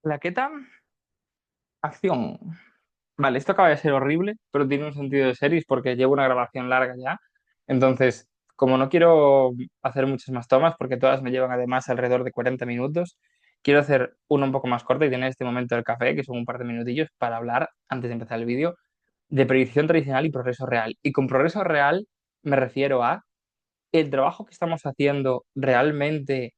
Claqueta, acción. Vale, esto acaba de ser horrible, pero tiene un sentido de series porque llevo una grabación larga ya. Entonces, como no quiero hacer muchas más tomas, porque todas me llevan además alrededor de 40 minutos, quiero hacer una un poco más corta y tener este momento del café, que son un par de minutillos, para hablar, antes de empezar el vídeo, de predicción tradicional y progreso real. Y con progreso real me refiero a el trabajo que estamos haciendo realmente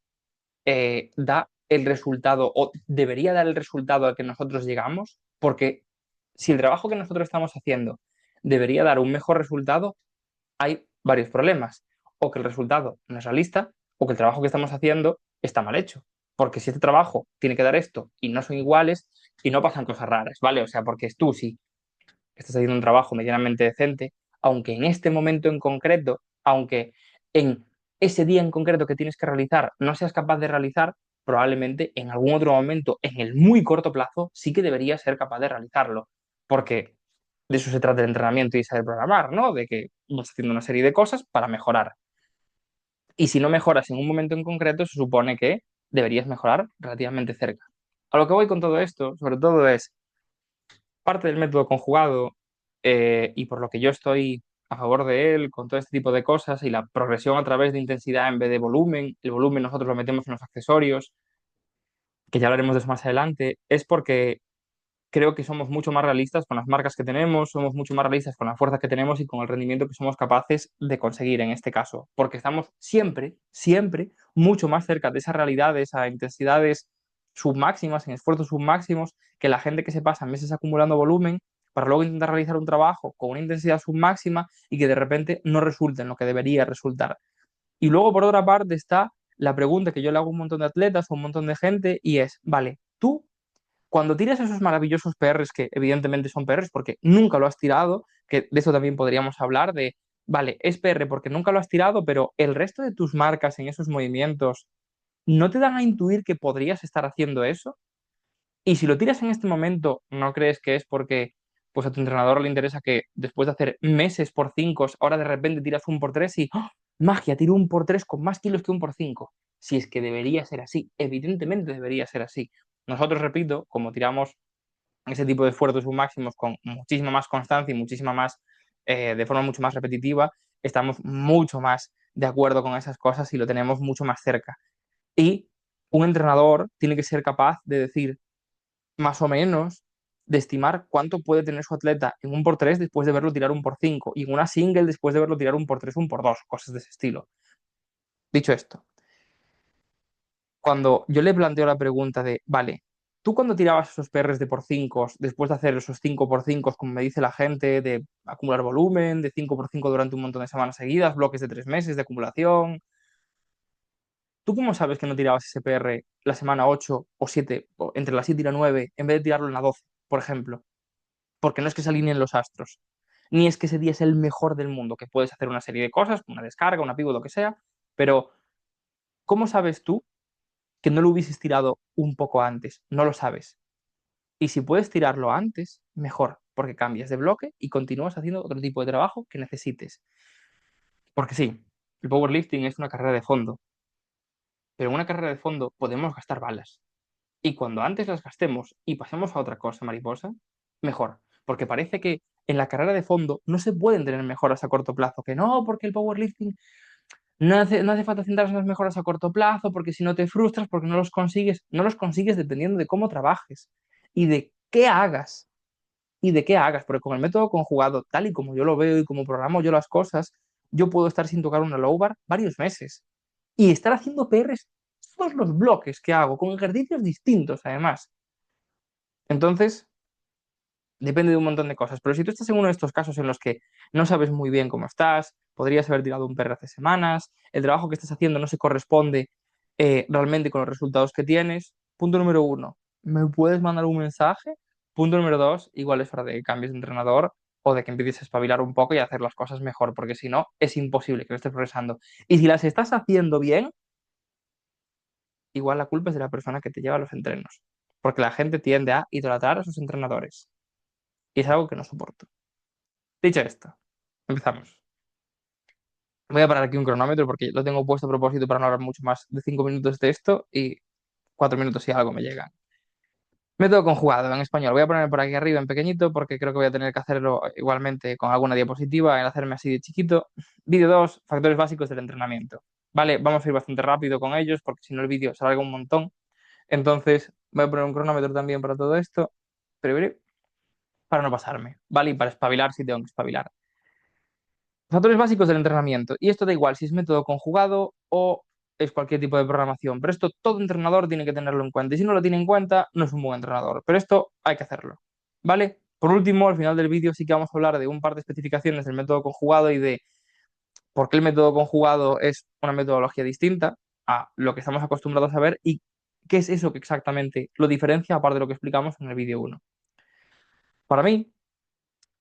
da el resultado o debería dar el resultado al que nosotros llegamos, porque si el trabajo que nosotros estamos haciendo debería dar un mejor resultado, hay varios problemas. O que el resultado no es realista, o que el trabajo que estamos haciendo está mal hecho. Porque si este trabajo tiene que dar esto y no son iguales y no pasan cosas raras, ¿vale? O sea, porque tú si estás haciendo un trabajo medianamente decente, aunque en este momento en concreto, aunque en ese día en concreto que tienes que realizar no seas capaz de realizar, probablemente en algún otro momento, en el muy corto plazo, sí que deberías ser capaz de realizarlo. Porque de eso se trata el entrenamiento y saber programar, ¿no? De que vas haciendo una serie de cosas para mejorar. Y si no mejoras en un momento en concreto, se supone que deberías mejorar relativamente cerca. A lo que voy con todo esto, sobre todo, es parte del método conjugado y por lo que yo estoy a favor de él, con todo este tipo de cosas y la progresión a través de intensidad en vez de volumen, el volumen nosotros lo metemos en los accesorios, que ya hablaremos de eso más adelante, es porque creo que somos mucho más realistas con las marcas que tenemos, somos mucho más realistas con la fuerza que tenemos y con el rendimiento que somos capaces de conseguir en este caso, porque estamos siempre, siempre mucho más cerca de esas realidades a intensidades submáximas, en esfuerzos submáximos, que la gente que se pasa meses acumulando volumen para luego intentar realizar un trabajo con una intensidad submáxima y que de repente no resulte en lo que debería resultar. Y luego, por otra parte, está la pregunta que yo le hago a un montón de atletas, a un montón de gente, y es, vale, tú cuando tiras esos maravillosos PRs, que evidentemente son PRs porque nunca lo has tirado, que de eso también podríamos hablar, de, vale, es PR porque nunca lo has tirado, pero el resto de tus marcas en esos movimientos no te dan a intuir que podrías estar haciendo eso. Y si lo tiras en este momento, ¿no crees que es porque pues a tu entrenador le interesa que después de hacer meses por 5, ahora de repente tiras un por 3 y ¡oh! Magia, tiro un por 3 con más kilos que un por 5? Si es que debería ser así, evidentemente debería ser así. Nosotros, repito, como tiramos ese tipo de esfuerzos máximos con muchísima más constancia y muchísima más, de forma mucho más repetitiva, estamos mucho más de acuerdo con esas cosas y lo tenemos mucho más cerca. Y un entrenador tiene que ser capaz de decir, más o menos, de estimar cuánto puede tener su atleta en un por 3 después de verlo tirar un por 5 y en una single después de verlo tirar un por 3 un por 2 cosas de ese estilo. Dicho esto, cuando yo le planteo la pregunta de, vale, tú cuando tirabas esos PRs de por 5, después de hacer esos 5 por 5, como me dice la gente, de acumular volumen, de 5 por 5 durante un montón de semanas seguidas, bloques de 3 meses de acumulación, ¿tú cómo sabes que no tirabas ese PR la semana 8 o 7, o entre la 7 y la 9, en vez de tirarlo en la 12, por ejemplo? Porque no es que se alineen los astros, ni es que ese día es el mejor del mundo, que puedes hacer una serie de cosas, una descarga, una pivot, lo que sea, pero ¿cómo sabes tú que no lo hubieses tirado un poco antes? No lo sabes. Y si puedes tirarlo antes, mejor, porque cambias de bloque y continúas haciendo otro tipo de trabajo que necesites. Porque sí, el powerlifting es una carrera de fondo, pero en una carrera de fondo podemos gastar balas. Y cuando antes las gastemos y pasemos a otra cosa, mariposa, mejor. Porque parece que en la carrera de fondo no se pueden tener mejoras a corto plazo. Que no, porque el powerlifting no hace falta centrarse en las mejoras a corto plazo, porque si no te frustras, porque no los consigues. No los consigues dependiendo de cómo trabajes y de qué hagas. Y de qué hagas. Porque con el método conjugado, tal y como yo lo veo y como programo yo las cosas, yo puedo estar sin tocar una low bar varios meses y estar haciendo PRs todos los bloques que hago, con ejercicios distintos además. Entonces, depende de un montón de cosas. Pero si tú estás en uno de estos casos en los que no sabes muy bien cómo estás, podrías haber tirado un PR hace semanas, el trabajo que estás haciendo no se corresponde realmente con los resultados que tienes, punto número uno, ¿me puedes mandar un mensaje? Punto número dos, igual es hora de que cambies de entrenador o de que empieces a espabilar un poco y a hacer las cosas mejor, porque si no, es imposible que lo estés progresando. Y si las estás haciendo bien, igual la culpa es de la persona que te lleva a los entrenos, porque la gente tiende a idolatrar a sus entrenadores. Y es algo que no soporto. Dicho esto, empezamos. Voy a parar aquí un cronómetro porque lo tengo puesto a propósito para no hablar mucho más de 5 minutos de esto y 4 minutos y algo me llegan. Método conjugado en español. Voy a poner por aquí arriba en pequeñito porque creo que voy a tener que hacerlo igualmente con alguna diapositiva, en hacerme así de chiquito. Vídeo 2, factores básicos del entrenamiento. Vale, vamos a ir bastante rápido con ellos porque si no el vídeo se alarga un montón. Entonces voy a poner un cronómetro también para todo esto, pero para no pasarme, ¿vale? Y para espabilar si tengo que espabilar. Factores básicos del entrenamiento. Y esto da igual si es método conjugado o es cualquier tipo de programación. Pero esto todo entrenador tiene que tenerlo en cuenta. Y si no lo tiene en cuenta, no es un buen entrenador. Pero esto hay que hacerlo. ¿Vale? Por último, al final del vídeo sí que vamos a hablar de un par de especificaciones del método conjugado y de por qué el método conjugado es una metodología distinta a lo que estamos acostumbrados a ver y qué es eso que exactamente lo diferencia aparte de lo que explicamos en el vídeo uno. Para mí,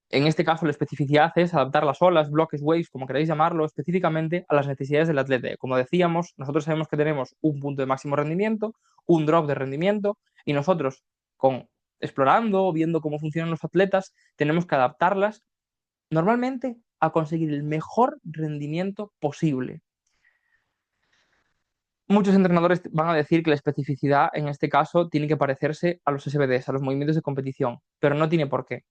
en este caso, la especificidad es adaptar las olas, bloques, waves, como queráis llamarlo, específicamente a las necesidades del atleta. Como decíamos, nosotros sabemos que tenemos un punto de máximo rendimiento, un drop de rendimiento, y nosotros, con explorando, viendo cómo funcionan los atletas, tenemos que adaptarlas normalmente a conseguir el mejor rendimiento posible. Muchos entrenadores van a decir que la especificidad en este caso tiene que parecerse a los SBDs, a los movimientos de competición, pero no tiene por qué.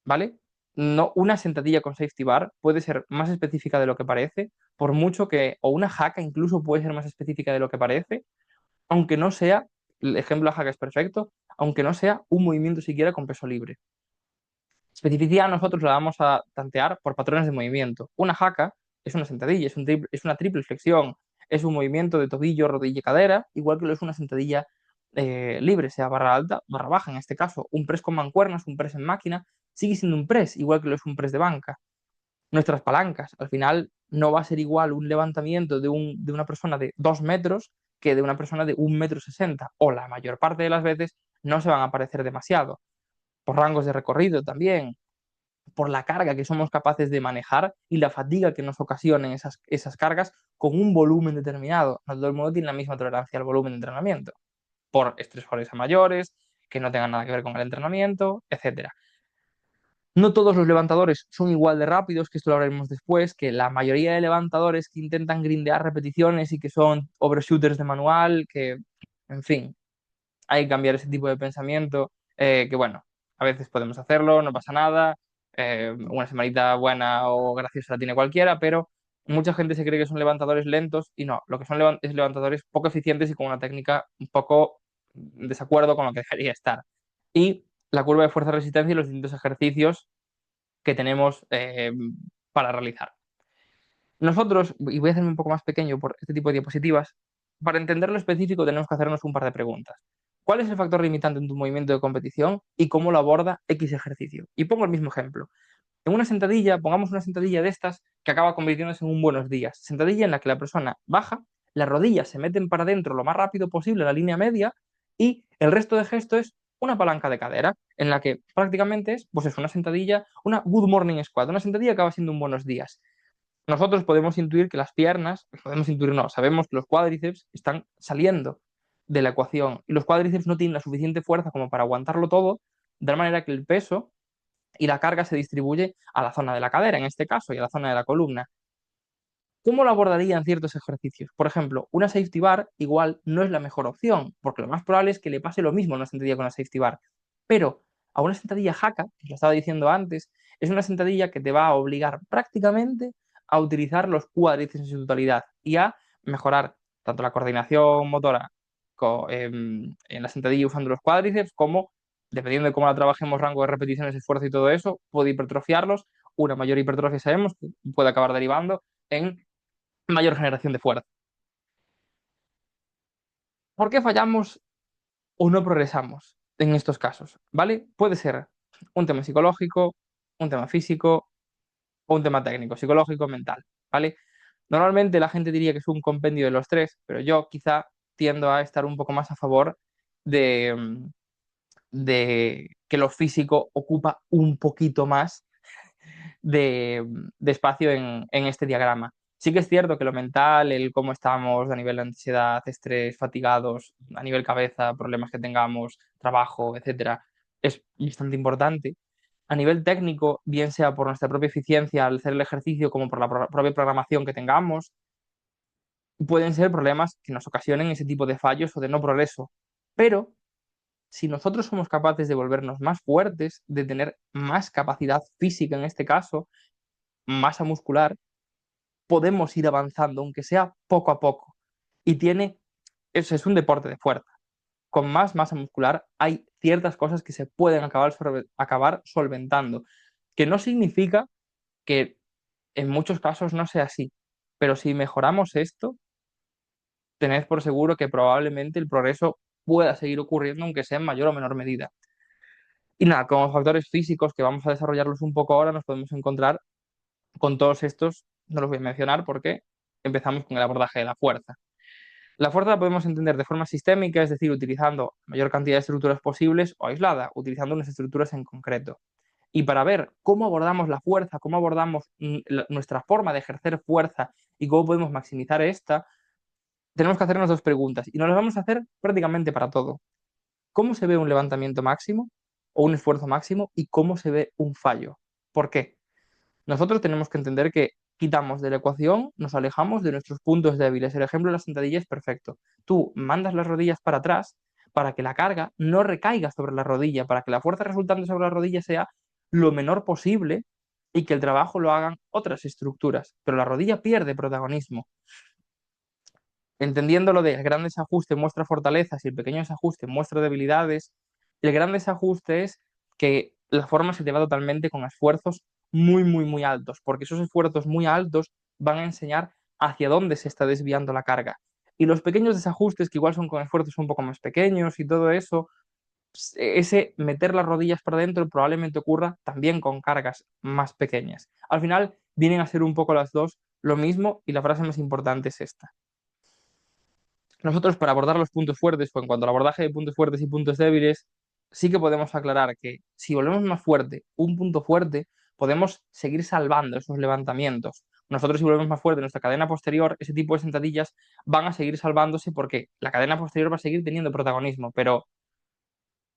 ¿Vale? No, una sentadilla con safety bar puede ser más específica de lo que parece, por mucho que, o una jaca incluso puede ser más específica de lo que parece, aunque no sea, el ejemplo de la jaca es perfecto, aunque no sea un movimiento siquiera con peso libre. Especificidad nosotros la vamos a tantear por patrones de movimiento. Una jaca es una sentadilla, es una triple flexión, es un movimiento de tobillo, rodilla y cadera, igual que lo es una sentadilla libre, sea barra alta, barra baja en este caso. Un press con mancuernas, un press en máquina, sigue siendo un press, igual que lo es un press de banca. Nuestras palancas, al final no va a ser igual un levantamiento de una persona de 2 metros que de una persona de 1,60 m, o la mayor parte de las veces no se van a parecer demasiado. Por rangos de recorrido también, por la carga que somos capaces de manejar y la fatiga que nos ocasionen esas cargas con un volumen determinado. No todo el mundo tiene la misma tolerancia al volumen de entrenamiento, por estresores a mayores, que no tengan nada que ver con el entrenamiento, etcétera. No todos los levantadores son igual de rápidos, que esto lo hablaremos después, que la mayoría de levantadores que intentan grindear repeticiones y que son overshooters de manual, que, en fin, hay que cambiar ese tipo de pensamiento, que bueno, a veces podemos hacerlo, no pasa nada, una semanita buena o graciosa la tiene cualquiera, pero mucha gente se cree que son levantadores lentos y no, lo que son es levantadores poco eficientes y con una técnica un poco en desacuerdo con lo que debería estar. Y la curva de fuerza-resistencia y los distintos ejercicios que tenemos para realizar. Nosotros, y voy a hacerme un poco más pequeño por este tipo de diapositivas, para entender lo específico tenemos que hacernos un par de preguntas. ¿Cuál es el factor limitante en tu movimiento de competición y cómo lo aborda X ejercicio? Y pongo el mismo ejemplo. En una sentadilla, pongamos una sentadilla de estas que acaba convirtiéndose en un buenos días. Sentadilla en la que la persona baja, las rodillas se meten para adentro lo más rápido posible, la línea media, y el resto de gesto es una palanca de cadera, en la que prácticamente es una sentadilla, una good morning squat, una sentadilla que acaba siendo un buenos días. Nosotros podemos intuir que las piernas, podemos intuir, no, sabemos que los cuádriceps están saliendo de la ecuación y los cuádriceps no tienen la suficiente fuerza como para aguantarlo todo, de tal manera que el peso y la carga se distribuye a la zona de la cadera, en este caso, y a la zona de la columna. ¿Cómo lo abordaría en ciertos ejercicios? Por ejemplo, una safety bar igual no es la mejor opción, porque lo más probable es que le pase lo mismo a una sentadilla con una safety bar. Pero a una sentadilla jaca, que lo estaba diciendo antes, es una sentadilla que te va a obligar prácticamente a utilizar los cuádriceps en su totalidad y a mejorar tanto la coordinación motora en la sentadilla usando los cuádriceps, como, dependiendo de cómo la trabajemos, rango de repeticiones, esfuerzo y todo eso, puede hipertrofiarlos. Una mayor hipertrofia sabemos que puede acabar derivando en mayor generación de fuerza. ¿Por qué fallamos o no progresamos en estos casos? ¿Vale? Puede ser un tema psicológico, un tema físico o un tema técnico, psicológico, mental, ¿vale? Normalmente la gente diría que es un compendio de los tres, pero yo quizá tiendo a estar un poco más a favor de, de que lo físico ocupa un poquito más de espacio en este diagrama. Sí que es cierto que lo mental, el cómo estamos a nivel de ansiedad, estrés, fatigados, a nivel cabeza, problemas que tengamos, trabajo, etcétera, es bastante importante. A nivel técnico, bien sea por nuestra propia eficiencia al hacer el ejercicio como por la propia programación que tengamos, pueden ser problemas que nos ocasionen ese tipo de fallos o de no progreso. Pero si nosotros somos capaces de volvernos más fuertes, de tener más capacidad física en este caso, masa muscular, podemos ir avanzando, aunque sea poco a poco. Y es un deporte de fuerza. Con más masa muscular hay ciertas cosas que se pueden acabar solventando, que no significa que en muchos casos no sea así, pero si mejoramos esto, tened por seguro que probablemente el progreso pueda seguir ocurriendo, aunque sea en mayor o menor medida. Y nada, como factores físicos que vamos a desarrollarlos un poco ahora, nos podemos encontrar con todos estos, no los voy a mencionar porque empezamos con el abordaje de la fuerza. La fuerza la podemos entender de forma sistémica, es decir, utilizando la mayor cantidad de estructuras posibles o aislada, utilizando unas estructuras en concreto. Y para ver cómo abordamos la fuerza, cómo abordamos nuestra forma de ejercer fuerza y cómo podemos maximizar esta, tenemos que hacernos dos preguntas y nos las vamos a hacer prácticamente para todo. ¿Cómo se ve un levantamiento máximo o un esfuerzo máximo y cómo se ve un fallo? ¿Por qué? Nosotros tenemos que entender que quitamos de la ecuación, nos alejamos de nuestros puntos débiles. El ejemplo de la sentadilla es perfecto. Tú mandas las rodillas para atrás para que la carga no recaiga sobre la rodilla, para que la fuerza resultante sobre la rodilla sea lo menor posible y que el trabajo lo hagan otras estructuras. Pero la rodilla pierde protagonismo. Entendiendo lo de el gran desajuste muestra fortalezas y el pequeño desajuste muestra debilidades, el gran desajuste es que la forma se te va totalmente con esfuerzos muy, muy, muy altos, porque esos esfuerzos muy altos van a enseñar hacia dónde se está desviando la carga. Y los pequeños desajustes, que igual son con esfuerzos un poco más pequeños y todo eso, ese meter las rodillas para adentro probablemente ocurra también con cargas más pequeñas. Al final vienen a ser un poco las dos lo mismo y la frase más importante es esta. Nosotros para abordar los puntos fuertes, o en cuanto al abordaje de puntos fuertes y puntos débiles, sí que podemos aclarar que si volvemos más fuerte un punto fuerte, podemos seguir salvando esos levantamientos. Nosotros si volvemos más fuerte nuestra cadena posterior, ese tipo de sentadillas van a seguir salvándose porque la cadena posterior va a seguir teniendo protagonismo. Pero,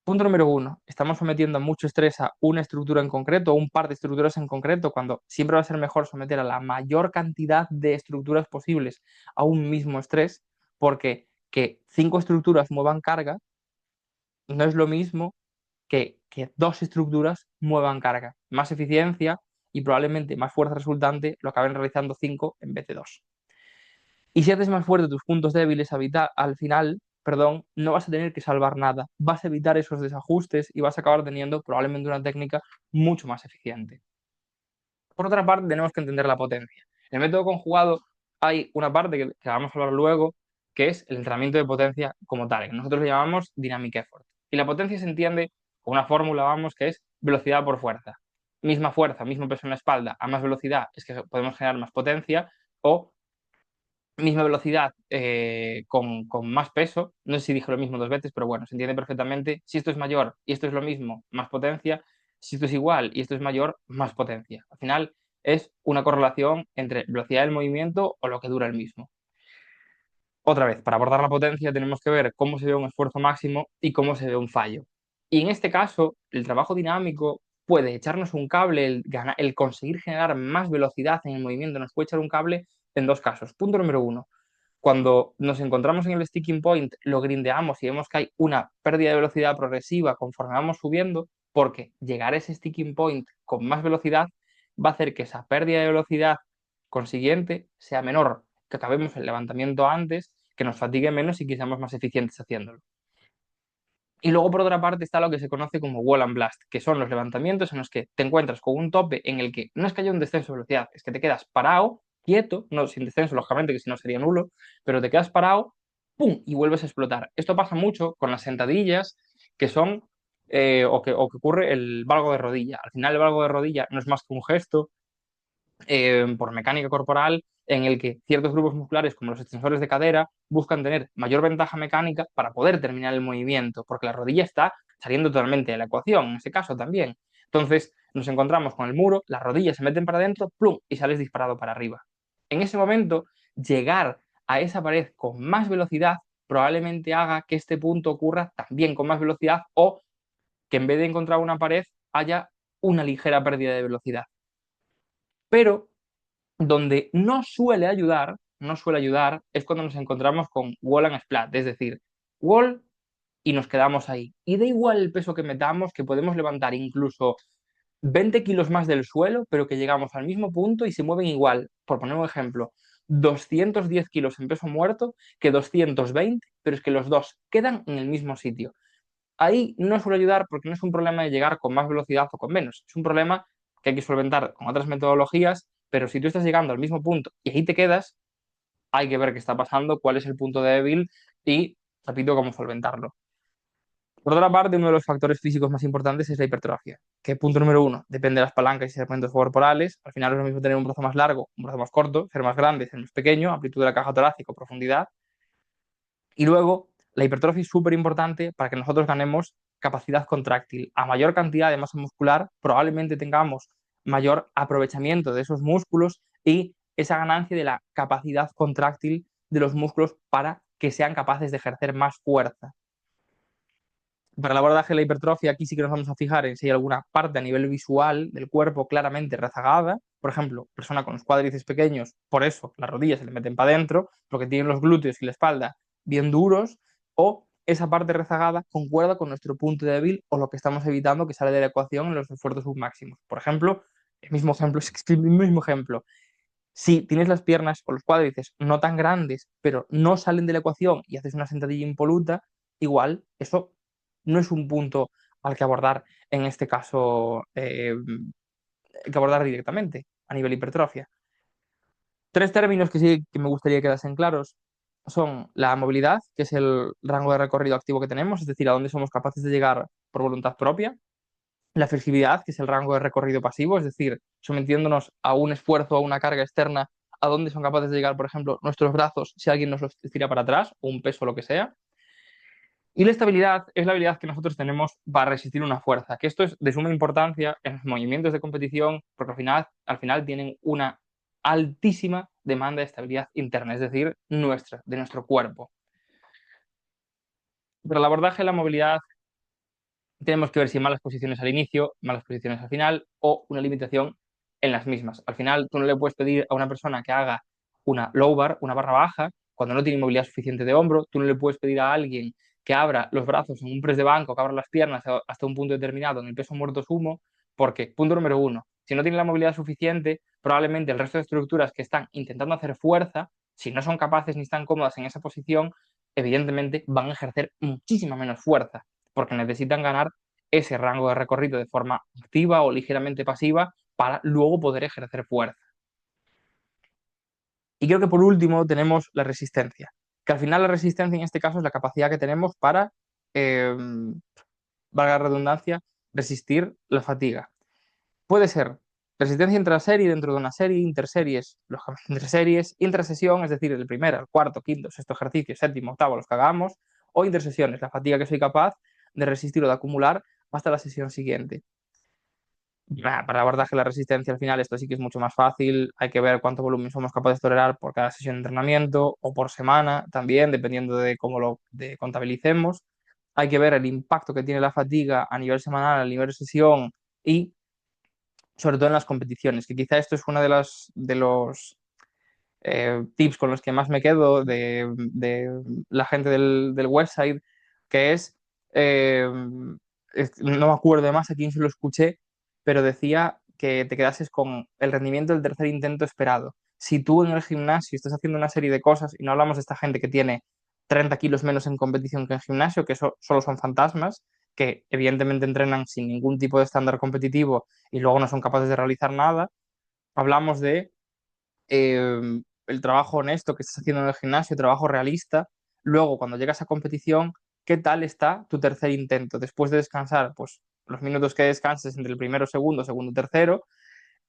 punto número uno, estamos sometiendo mucho estrés a una estructura en concreto o un par de estructuras en concreto, cuando siempre va a ser mejor someter a la mayor cantidad de estructuras posibles a un mismo estrés, porque que 5 estructuras muevan carga no es lo mismo que 2 estructuras muevan carga. Más eficiencia y probablemente más fuerza resultante lo acaben realizando 5 en vez de 2. Y si haces más fuerte tus puntos débiles al final, perdón, no vas a tener que salvar nada. Vas a evitar esos desajustes y vas a acabar teniendo probablemente una técnica mucho más eficiente. Por otra parte, tenemos que entender la potencia. En el método conjugado hay una parte que vamos a hablar luego, que es el entrenamiento de potencia como tal, que nosotros le llamamos dynamic effort. Y la potencia se entiende con una fórmula, vamos, que es velocidad por fuerza, mismo peso en la espalda, a más velocidad es que podemos generar más potencia, o misma velocidad con más peso. No sé si dije lo mismo 2 veces, pero bueno, se entiende perfectamente. Si esto es mayor y esto es lo mismo, más potencia. Si esto es igual y esto es mayor, más potencia. Al final es una correlación entre velocidad del movimiento o lo que dura el mismo. Otra vez, para abordar la potencia tenemos que ver cómo se ve un esfuerzo máximo y cómo se ve un fallo. Y en este caso, el trabajo dinámico puede echarnos un cable, el conseguir generar más velocidad en el movimiento nos puede echar un cable en dos casos. Punto número uno, cuando nos encontramos en el sticking point, lo grindeamos y vemos que hay una pérdida de velocidad progresiva conforme vamos subiendo, porque llegar a ese sticking point con más velocidad va a hacer que esa pérdida de velocidad consiguiente sea menor, que acabemos el levantamiento antes, que nos fatigue menos y que seamos más eficientes haciéndolo. Y luego, por otra parte, está lo que se conoce como wall and blast, que son los levantamientos en los que te encuentras con un tope en el que no es que haya un descenso de velocidad, es que te quedas parado, quieto, no sin descenso, lógicamente, que si no sería nulo, pero te quedas parado, ¡pum! Y vuelves a explotar. Esto pasa mucho con las sentadillas, que son, o que ocurre el valgo de rodilla. Al final, el valgo de rodilla no es más que un gesto por mecánica corporal en el que ciertos grupos musculares, como los extensores de cadera, buscan tener mayor ventaja mecánica para poder terminar el movimiento, porque la rodilla está saliendo totalmente de la ecuación, en ese caso también. Entonces nos encontramos con el muro, las rodillas se meten para adentro, ¡plum! Y sales disparado para arriba. En ese momento, llegar a esa pared con más velocidad probablemente haga que este punto ocurra también con más velocidad o que en vez de encontrar una pared haya una ligera pérdida de velocidad. Pero donde no suele ayudar es cuando nos encontramos con wall and splat, es decir, wall y nos quedamos ahí. Y da igual el peso que metamos, que podemos levantar incluso 20 kilos más del suelo, pero que llegamos al mismo punto y se mueven igual. Por poner un ejemplo, 210 kilos en peso muerto que 220, pero es que los dos quedan en el mismo sitio. Ahí no suele ayudar porque no es un problema de llegar con más velocidad o con menos, es un problema que hay que solventar con otras metodologías, pero si tú estás llegando al mismo punto y ahí te quedas, hay que ver qué está pasando, cuál es el punto débil y, repito, cómo solventarlo. Por otra parte, uno de los factores físicos más importantes es la hipertrofia, que punto número uno, depende de las palancas y segmentos corporales. Al final es lo mismo tener un brazo más largo, un brazo más corto, ser más grande, ser más pequeño, amplitud de la caja torácica o profundidad. Y luego, la hipertrofia es súper importante para que nosotros ganemos capacidad contráctil. A mayor cantidad de masa muscular, probablemente tengamos mayor aprovechamiento de esos músculos y esa ganancia de la capacidad contráctil de los músculos para que sean capaces de ejercer más fuerza. Para el abordaje de la hipertrofia, aquí sí que nos vamos a fijar en si hay alguna parte a nivel visual del cuerpo claramente rezagada. Por ejemplo, persona con los cuádriceps pequeños, por eso las rodillas se le meten para adentro, porque tienen los glúteos y la espalda bien duros, o esa parte rezagada concuerda con nuestro punto débil o lo que estamos evitando que sale de la ecuación en los esfuerzos submáximos. Por ejemplo, el mismo ejemplo, es que el mismo ejemplo. Si tienes las piernas o los cuádriceps no tan grandes, pero no salen de la ecuación y haces una sentadilla impoluta, igual eso no es un punto al que abordar en este caso, que abordar directamente a nivel hipertrofia. Tres términos que sí que me gustaría que quedasen claros son la movilidad, que es el rango de recorrido activo que tenemos, es decir, a dónde somos capaces de llegar por voluntad propia. La flexibilidad, que es el rango de recorrido pasivo, es decir, sometiéndonos a un esfuerzo o a una carga externa, a dónde son capaces de llegar, por ejemplo, nuestros brazos si alguien nos los tira para atrás, o un peso o lo que sea. Y la estabilidad es la habilidad que nosotros tenemos para resistir una fuerza, que esto es de suma importancia en los movimientos de competición, porque al final tienen una altísima demanda de estabilidad interna, es decir, nuestra, de nuestro cuerpo. Pero el abordaje de la movilidad tenemos que ver si hay malas posiciones al inicio, malas posiciones al final o una limitación en las mismas. Al final, tú no le puedes pedir a una persona que haga una low bar, una barra baja, cuando no tiene movilidad suficiente de hombro. Tú no le puedes pedir a alguien que abra los brazos en un press de banco, que abra las piernas hasta un punto determinado en el peso muerto sumo, porque, punto número uno, si no tiene la movilidad suficiente, probablemente el resto de estructuras que están intentando hacer fuerza, si no son capaces ni están cómodas en esa posición, evidentemente van a ejercer muchísima menos fuerza porque necesitan ganar ese rango de recorrido de forma activa o ligeramente pasiva para luego poder ejercer fuerza. Y creo que por último tenemos la resistencia, que al final la resistencia en este caso es la capacidad que tenemos para, eh, valga la redundancia, resistir la fatiga. Puede ser resistencia intraserie dentro de una serie, interseries, lógicamente entre series, intrasesión, es decir, el primero, el cuarto, quinto, sexto ejercicio, séptimo, octavo, los que hagamos, o intersesiones, la fatiga que soy capaz de resistir o de acumular hasta la sesión siguiente. Para el abordaje de la resistencia al final esto sí que es mucho más fácil, hay que ver cuánto volumen somos capaces de tolerar por cada sesión de entrenamiento o por semana también, dependiendo de cómo lo contabilicemos. Hay que ver el impacto que tiene la fatiga a nivel semanal, a nivel de sesión y sobre todo en las competiciones, que quizá esto es uno de los tips con los que más me quedo de la gente del website, que eh, no me acuerdo más a quién se lo escuché, pero decía que te quedases con el rendimiento del tercer intento esperado. Si tú en el gimnasio estás haciendo una serie de cosas, y no hablamos de esta gente que tiene 30 kilos menos en competición que en gimnasio, que eso solo son fantasmas, que evidentemente entrenan sin ningún tipo de estándar competitivo y luego no son capaces de realizar nada, hablamos de el trabajo honesto que estás haciendo en el gimnasio, trabajo realista. Luego, cuando llegas a competición, ¿qué tal está tu tercer intento? Después de descansar, pues los minutos que descanses entre el primero, segundo, segundo, tercero,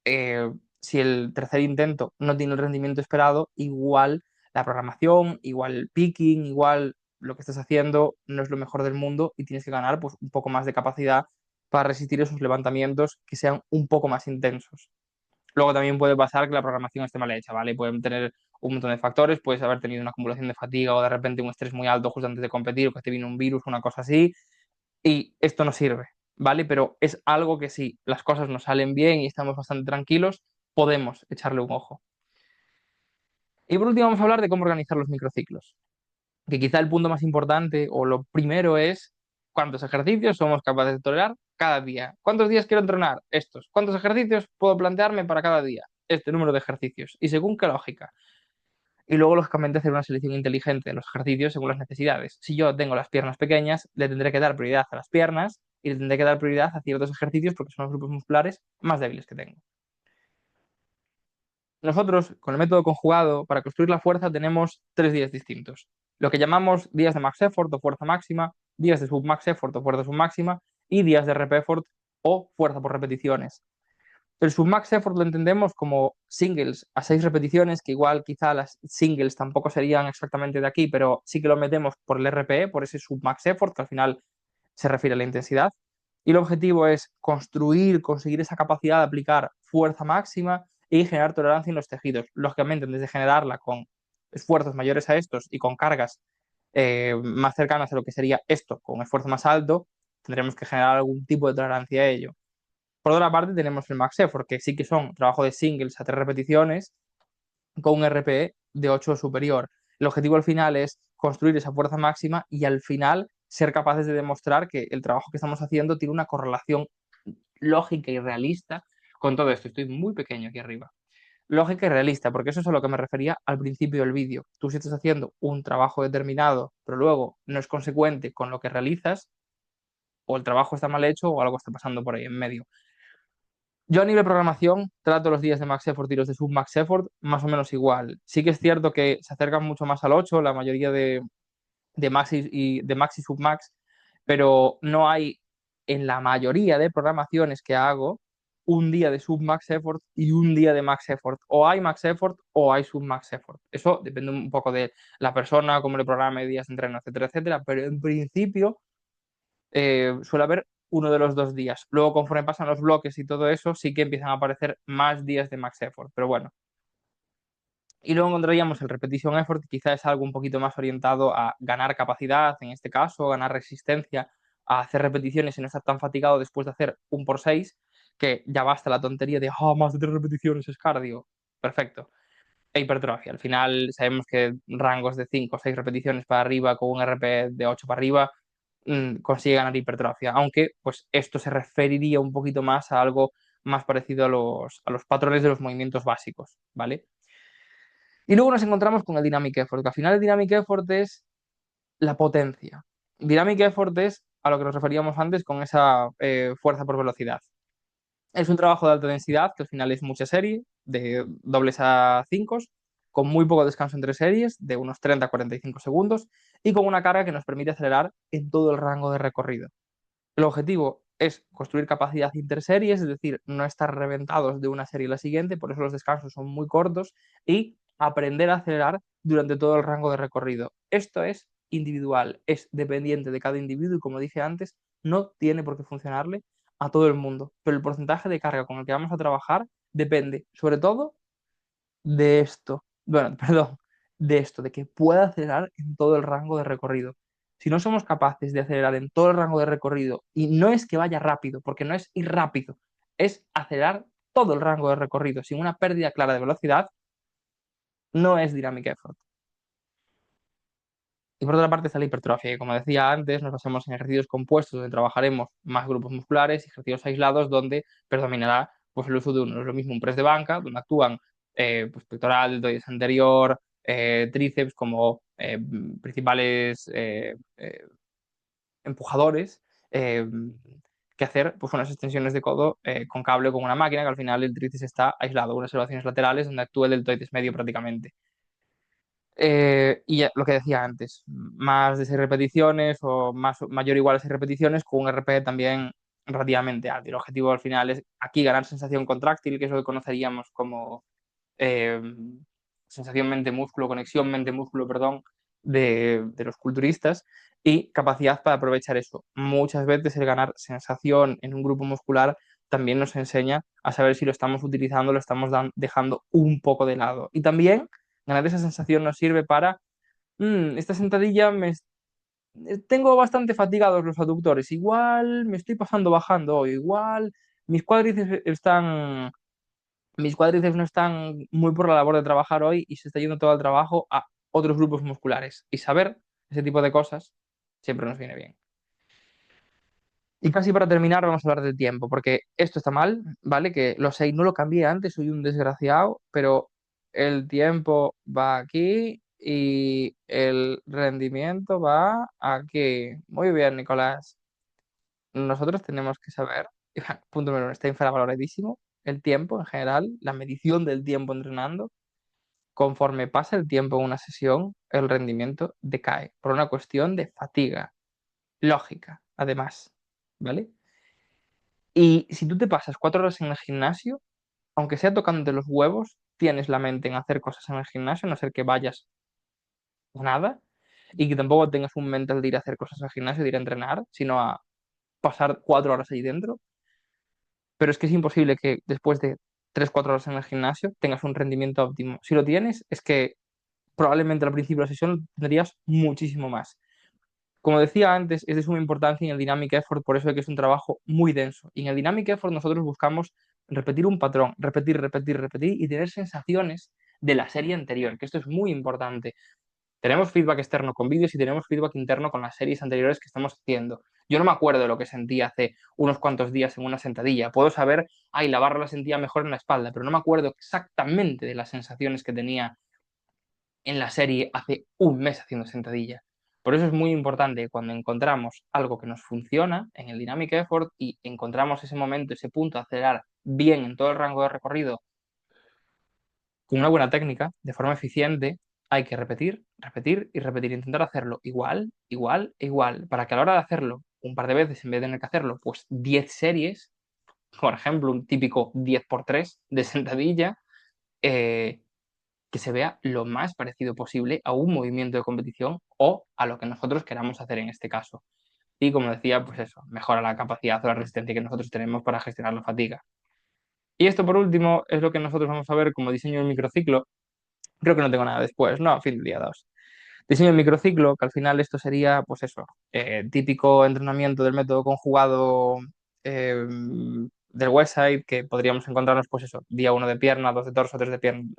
si el tercer intento no tiene el rendimiento esperado, igual la programación, igual el picking, igual lo que estás haciendo no es lo mejor del mundo y tienes que ganar pues, un poco más de capacidad para resistir esos levantamientos que sean un poco más intensos. Luego también puede pasar que la programación esté mal hecha, ¿vale? Pueden tener un montón de factores, puedes haber tenido una acumulación de fatiga o de repente un estrés muy alto justo antes de competir o que te vino un virus, una cosa así, y esto no sirve, ¿vale? Pero es algo que si las cosas nos salen bien y estamos bastante tranquilos, podemos echarle un ojo. Y por último vamos a hablar de cómo organizar los microciclos, que quizá el punto más importante o lo primero es cuántos ejercicios somos capaces de tolerar cada día. ¿Cuántos días quiero entrenar? Estos. ¿Cuántos ejercicios puedo plantearme para cada día? Este número de ejercicios. ¿Y según qué lógica? Y luego, lógicamente, hacer una selección inteligente de los ejercicios según las necesidades. Si yo tengo las piernas pequeñas, le tendré que dar prioridad a las piernas y le tendré que dar prioridad a ciertos ejercicios porque son los grupos musculares más débiles que tengo. Nosotros, con el método conjugado, para construir la fuerza tenemos 3 días distintos. Lo que llamamos días de max effort o fuerza máxima, días de submax effort o fuerza submáxima y días de rep effort o fuerza por repeticiones. El submax effort lo entendemos como singles a 6 repeticiones, que igual quizá las singles tampoco serían exactamente de aquí, pero sí que lo metemos por el RPE, por ese submax effort, que al final se refiere a la intensidad. Y el objetivo es conseguir esa capacidad de aplicar fuerza máxima y generar tolerancia en los tejidos. Lógicamente, antes de generarla con esfuerzos mayores a estos y con cargas más cercanas a lo que sería esto, con esfuerzo más alto, tendremos que generar algún tipo de tolerancia a ello. Por otra parte, tenemos el max effort, que sí que son trabajo de singles a 3 repeticiones con un RPE de 8 o superior. El objetivo al final es construir esa fuerza máxima y al final ser capaces de demostrar que el trabajo que estamos haciendo tiene una correlación lógica y realista con todo esto. Estoy muy pequeño aquí arriba. Lógica y realista, porque eso es a lo que me refería al principio del vídeo. Tú si estás haciendo un trabajo determinado, pero luego no es consecuente con lo que realizas, o el trabajo está mal hecho o algo está pasando por ahí en medio. Yo a nivel de programación trato los días de max effort y los de sub max effort más o menos igual. Sí que es cierto que se acercan mucho más al 8 la mayoría de max y sub max, pero no hay en la mayoría de programaciones que hago un día de sub max effort y un día de max effort. O hay max effort o hay sub max effort. Eso depende un poco de la persona, cómo le programe, días de entreno, etcétera, etcétera. Pero en principio suele haber uno de los 2 días. Luego, conforme pasan los bloques y todo eso, sí que empiezan a aparecer más días de max effort, pero bueno. Y luego encontraríamos el repetition effort, que quizá es algo un poquito más orientado a ganar capacidad, en este caso, ganar resistencia, a hacer repeticiones y no estar tan fatigado después de hacer un por 6, que ya basta la tontería de, más de 3 repeticiones es cardio. Perfecto. E hipertrofia. Al final sabemos que rangos de 5 o 6 repeticiones para arriba con un RP de 8 para arriba consigue ganar hipertrofia, aunque pues esto se referiría un poquito más a algo más parecido a los patrones de los movimientos básicos, ¿vale? Y luego nos encontramos con el dynamic effort, que al final el dynamic effort es la potencia. Dynamic effort es a lo que nos referíamos antes con esa fuerza por velocidad. Es un trabajo de alta densidad, que al final es mucha serie, de dobles a 5, con muy poco descanso entre series, de unos 30 a 45 segundos, y con una carga que nos permite acelerar en todo el rango de recorrido. El objetivo es construir capacidad interseries, es decir, no estar reventados de una serie a la siguiente, por eso los descansos son muy cortos, y aprender a acelerar durante todo el rango de recorrido. Esto es individual, es dependiente de cada individuo y como dije antes, no tiene por qué funcionarle a todo el mundo, pero el porcentaje de carga con el que vamos a trabajar depende sobre todo de esto, bueno, perdón, de esto, de que pueda acelerar en todo el rango de recorrido. Si no somos capaces de acelerar en todo el rango de recorrido, y no es que vaya rápido, porque no es ir rápido, es acelerar todo el rango de recorrido sin una pérdida clara de velocidad, no es dynamic effort. Y por otra parte está la hipertrofia, que como decía antes, nos basamos en ejercicios compuestos donde trabajaremos más grupos musculares y ejercicios aislados donde predominará pues, el uso de uno. No es lo mismo un press de banca, donde actúan pues, pectoral, deltoides anterior, tríceps como principales empujadores, eh, que hacer pues, unas extensiones de codo con cable o con una máquina, que al final el tríceps está aislado, unas elevaciones laterales donde actúa el deltoides medio prácticamente. Y lo que decía antes, más de 6 repeticiones o mayor o igual a 6 repeticiones con un RP también relativamente alto. Y el objetivo al final es aquí ganar sensación contráctil, que es lo que conoceríamos como eh, sensación mente-músculo, conexión mente-músculo, perdón, de los culturistas y capacidad para aprovechar eso. Muchas veces el ganar sensación en un grupo muscular también nos enseña a saber si lo estamos utilizando, lo estamos dejando un poco de lado. Y también ganar esa sensación nos sirve para, esta sentadilla tengo bastante fatigados los aductores, igual me estoy pasando bajando hoy, igual mis cuádriceps están, mis cuádriceps no están muy por la labor de trabajar hoy y se está yendo todo el trabajo a otros grupos musculares. Y saber ese tipo de cosas siempre nos viene bien. Y casi para terminar vamos a hablar del tiempo, porque esto está mal, ¿vale? Que lo sé, y no lo cambié antes, soy un desgraciado, pero el tiempo va aquí y el rendimiento va aquí. Muy bien, Nicolás. Nosotros tenemos que saber, punto número uno, está infravaloradísimo el tiempo en general, la medición del tiempo entrenando. Conforme pasa el tiempo en una sesión, el rendimiento decae por una cuestión de fatiga, lógica, además, ¿vale? Y si tú te pasas 4 horas en el gimnasio, aunque sea tocándote los huevos, tienes la mente en hacer cosas en el gimnasio, a no ser que vayas a nada, y que tampoco tengas un mental de ir a hacer cosas al gimnasio, de ir a entrenar, sino a pasar 4 horas ahí dentro. Pero es que es imposible que después de 3 4 horas en el gimnasio tengas un rendimiento óptimo. Si lo tienes, es que probablemente al principio de la sesión tendrías muchísimo más. Como decía antes, es de suma importancia en el Dynamic Effort, por eso es que es un trabajo muy denso. Y en el Dynamic Effort nosotros buscamos repetir un patrón, repetir, repetir, repetir y tener sensaciones de la serie anterior, que esto es muy importante. Tenemos feedback externo con vídeos y tenemos feedback interno con las series anteriores que estamos haciendo. Yo no me acuerdo de lo que sentí hace unos cuantos días en una sentadilla. Puedo saber, ay, la barra la sentía mejor en la espalda, pero no me acuerdo exactamente de las sensaciones que tenía en la serie hace un mes haciendo sentadilla. Por eso es muy importante cuando encontramos algo que nos funciona en el Dynamic Effort y encontramos ese momento, ese punto de acelerar bien en todo el rango de recorrido con una buena técnica, de forma eficiente, hay que repetir, repetir y repetir, intentar hacerlo igual, igual e igual, para que a la hora de hacerlo un par de veces, en vez de tener que hacerlo, pues 10 series, por ejemplo, un típico 10 por 3 de sentadilla, eh, que se vea lo más parecido posible a un movimiento de competición o a lo que nosotros queramos hacer en este caso. Y como decía, pues eso, mejora la capacidad o la resistencia que nosotros tenemos para gestionar la fatiga. Y esto por último es lo que nosotros vamos a ver como diseño del microciclo. Creo que no tengo nada después, no, fin del día 2. Diseño del microciclo, que al final esto sería, pues eso, típico entrenamiento del método conjugado eh, del website, que podríamos encontrarnos, pues eso, día uno de pierna, 2 de torso, 3 de pierna,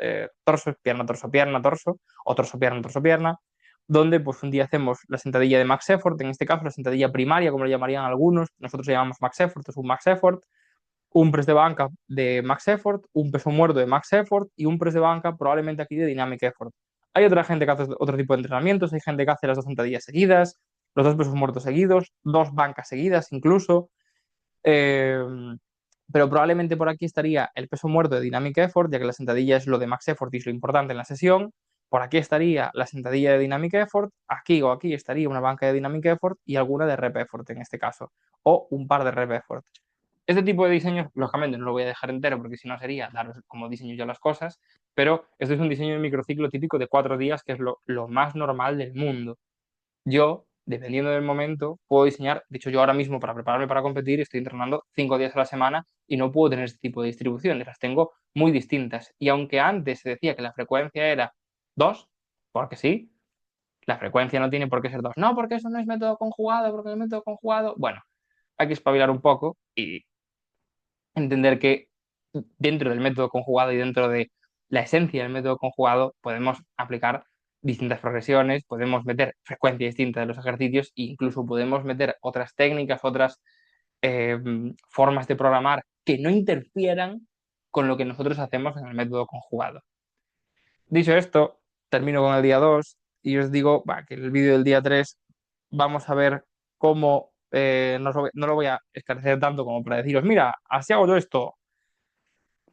torso, pierna, torso, pierna, torso, o torso, pierna, torso, pierna, donde pues un día hacemos la sentadilla de max effort, en este caso la sentadilla primaria, como le llamarían algunos, nosotros le llamamos max effort, es un max effort, un press de banca de max effort, un peso muerto de max effort y un press de banca probablemente aquí de dynamic effort. Hay otra gente que hace otro tipo de entrenamientos, hay gente que hace las 2 sentadillas seguidas, los 2 pesos muertos seguidos, 2 bancas seguidas incluso, eh, pero probablemente por aquí estaría el peso muerto de dynamic effort, ya que la sentadilla es lo de max effort y es lo importante en la sesión. Por aquí estaría la sentadilla de dynamic effort, aquí o aquí estaría una banca de dynamic effort y alguna de rep effort en este caso, o un par de rep effort. Este tipo de diseños, lógicamente, no lo voy a dejar entero porque si no sería daros como diseño yo las cosas, pero esto es un diseño de microciclo típico de 4 días, que es lo más normal del mundo. Yo, dependiendo del momento, puedo diseñar, de hecho yo ahora mismo para prepararme para competir estoy entrenando 5 días a la semana y no puedo tener este tipo de distribuciones, las tengo muy distintas. Y aunque antes se decía que la frecuencia era 2, porque sí, la frecuencia no tiene por qué ser 2. No, porque eso no es método conjugado, porque el método conjugado, bueno, hay que espabilar un poco y entender que dentro del método conjugado y dentro de la esencia del método conjugado podemos aplicar distintas progresiones, podemos meter frecuencia distinta de los ejercicios e incluso podemos meter otras técnicas, otras eh, formas de programar que no interfieran con lo que nosotros hacemos en el método conjugado. Dicho esto, termino con el día 2 y os digo que el vídeo del día 3 vamos a ver cómo, no lo voy a esclarecer tanto como para deciros, mira, así hago yo esto,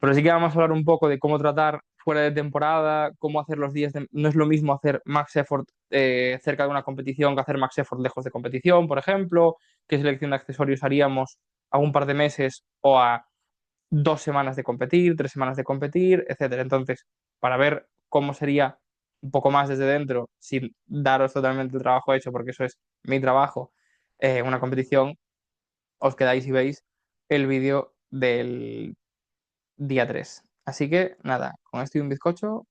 pero sí que vamos a hablar un poco de cómo tratar fuera de temporada, cómo hacer los días de... No es lo mismo hacer max effort cerca de una competición que hacer max effort lejos de competición, por ejemplo, qué selección de accesorios haríamos a un par de meses o a 2 semanas de competir, 3 semanas de competir, etcétera. Entonces, para ver cómo sería un poco más desde dentro, sin daros totalmente el trabajo hecho, porque eso es mi trabajo, una competición, os quedáis y veis el vídeo del día 3. Así que nada, con esto y un bizcocho,